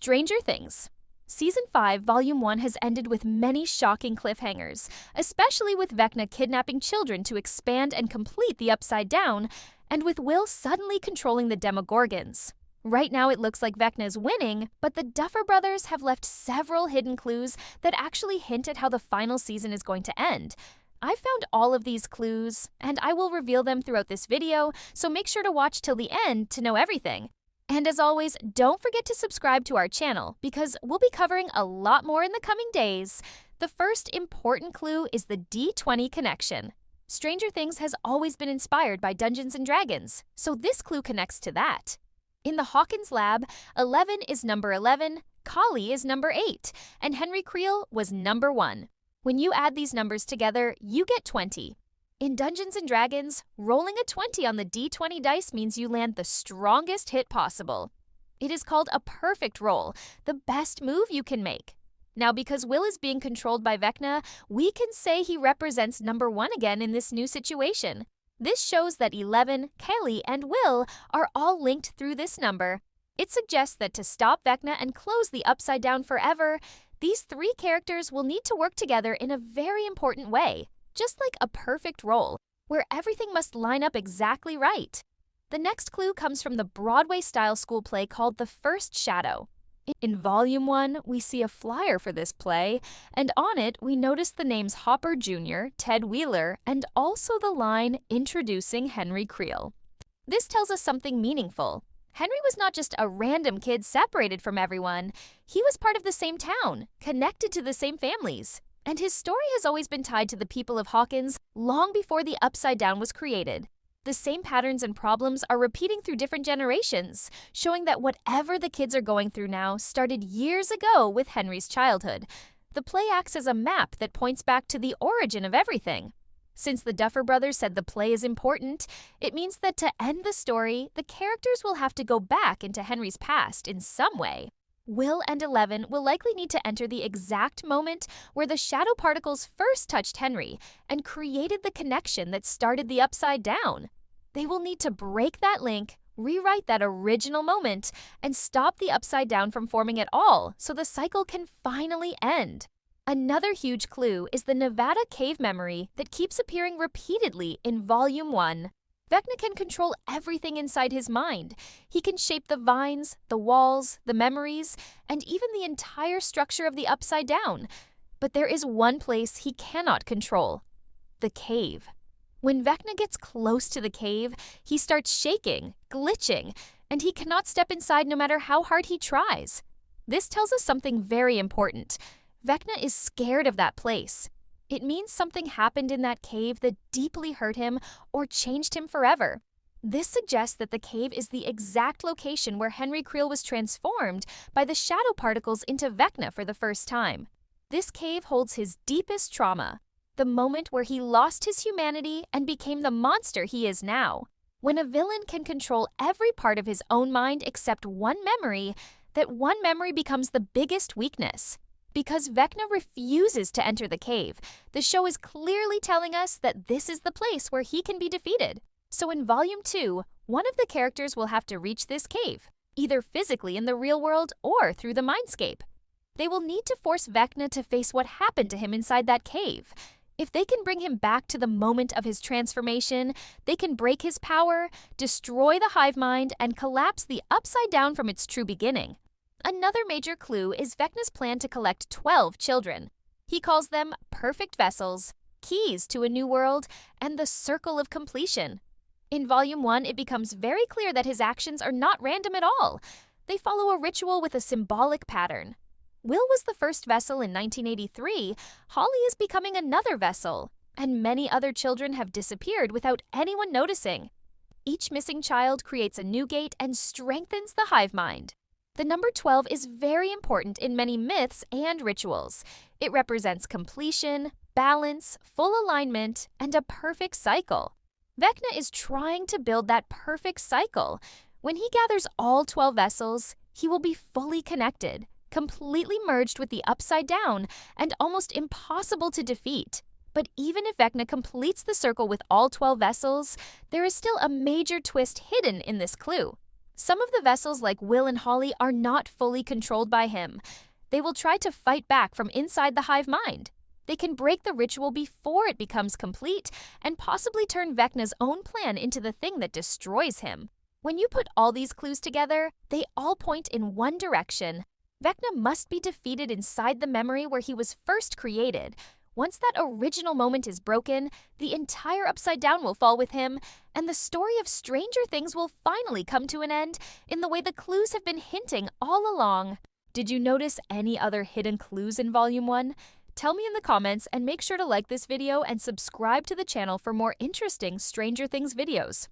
Stranger Things. Season 5, Volume 1 has ended with many shocking cliffhangers, especially with Vecna kidnapping children to expand and complete the Upside Down, and with Will suddenly controlling the Demogorgons. Right now it looks like Vecna is winning, but the Duffer Brothers have left several hidden clues that actually hint at how the final season is going to end. I found all of these clues, and I will reveal them throughout this video, so make sure to watch till the end to know everything. And as always, don't forget to subscribe to our channel because we'll be covering a lot more in the coming days. The first important clue is the D20 connection. Stranger Things has always been inspired by Dungeons & Dragons, so this clue connects to that. In the Hawkins lab, 11 is number 11, Kali is number 8, and Henry Creel was number 1. When you add these numbers together, you get 20. In Dungeons & Dragons, rolling a 20 on the D20 dice means you land the strongest hit possible. It is called a perfect roll, the best move you can make. Now, because Will is being controlled by Vecna, we can say he represents number 1 again in this new situation. This shows that 11, Kali, and Will are all linked through this number. It suggests that to stop Vecna and close the Upside Down forever, these 3 characters will need to work together in a very important way. Just like a perfect roll, where everything must line up exactly right. The next clue comes from the Broadway-style school play called The First Shadow. In Volume 1, we see a flyer for this play, and on it we notice the names Hopper Jr., Ted Wheeler, and also the line, "Introducing Henry Creel." This tells us something meaningful. Henry was not just a random kid separated from everyone. He was part of the same town, connected to the same families. And his story has always been tied to the people of Hawkins long before the Upside Down was created. The same patterns and problems are repeating through different generations, showing that whatever the kids are going through now started years ago with Henry's childhood. The play acts as a map that points back to the origin of everything. Since the Duffer Brothers said the play is important, it means that to end the story, the characters will have to go back into Henry's past in some way. Will and 11 will likely need to enter the exact moment where the shadow particles first touched Henry and created the connection that started the Upside Down. They will need to break that link, rewrite that original moment, and stop the Upside Down from forming at all so the cycle can finally end. Another huge clue is the Nevada cave memory that keeps appearing repeatedly in Volume 1. Vecna can control everything inside his mind. He can shape the vines, the walls, the memories, and even the entire structure of the Upside Down. But there is one place he cannot control: the cave. When Vecna gets close to the cave, he starts shaking, glitching, and he cannot step inside no matter how hard he tries. This tells us something very important. Vecna is scared of that place. It means something happened in that cave that deeply hurt him or changed him forever. This suggests that the cave is the exact location where Henry Creel was transformed by the shadow particles into Vecna for the first time. This cave holds his deepest trauma, the moment where he lost his humanity and became the monster he is now. When a villain can control every part of his own mind except one memory, that one memory becomes the biggest weakness. Because Vecna refuses to enter the cave, the show is clearly telling us that this is the place where he can be defeated. So in Volume 2, one of the characters will have to reach this cave, either physically in the real world or through the mindscape. They will need to force Vecna to face what happened to him inside that cave. If they can bring him back to the moment of his transformation, they can break his power, destroy the hive mind, and collapse the Upside Down from its true beginning. Another major clue is Vecna's plan to collect 12 children. He calls them perfect vessels, keys to a new world, and the circle of completion. In Volume 1, it becomes very clear that his actions are not random at all. They follow a ritual with a symbolic pattern. Will was the first vessel in 1983, Holly is becoming another vessel, and many other children have disappeared without anyone noticing. Each missing child creates a new gate and strengthens the hive mind. The number 12 is very important in many myths and rituals. It represents completion, balance, full alignment, and a perfect cycle. Vecna is trying to build that perfect cycle. When he gathers all 12 vessels, he will be fully connected, completely merged with the Upside Down, and almost impossible to defeat. But even if Vecna completes the circle with all 12 vessels, there is still a major twist hidden in this clue. Some of the vessels, like Will and Holly, are not fully controlled by him. They will try to fight back from inside the hive mind. They can break the ritual before it becomes complete and possibly turn Vecna's own plan into the thing that destroys him. When you put all these clues together, they all point in one direction. Vecna must be defeated inside the memory where he was first created. Once that original moment is broken, the entire Upside Down will fall with him, and the story of Stranger Things will finally come to an end in the way the clues have been hinting all along. Did you notice any other hidden clues in Volume 1? Tell me in the comments, and make sure to like this video and subscribe to the channel for more interesting Stranger Things videos.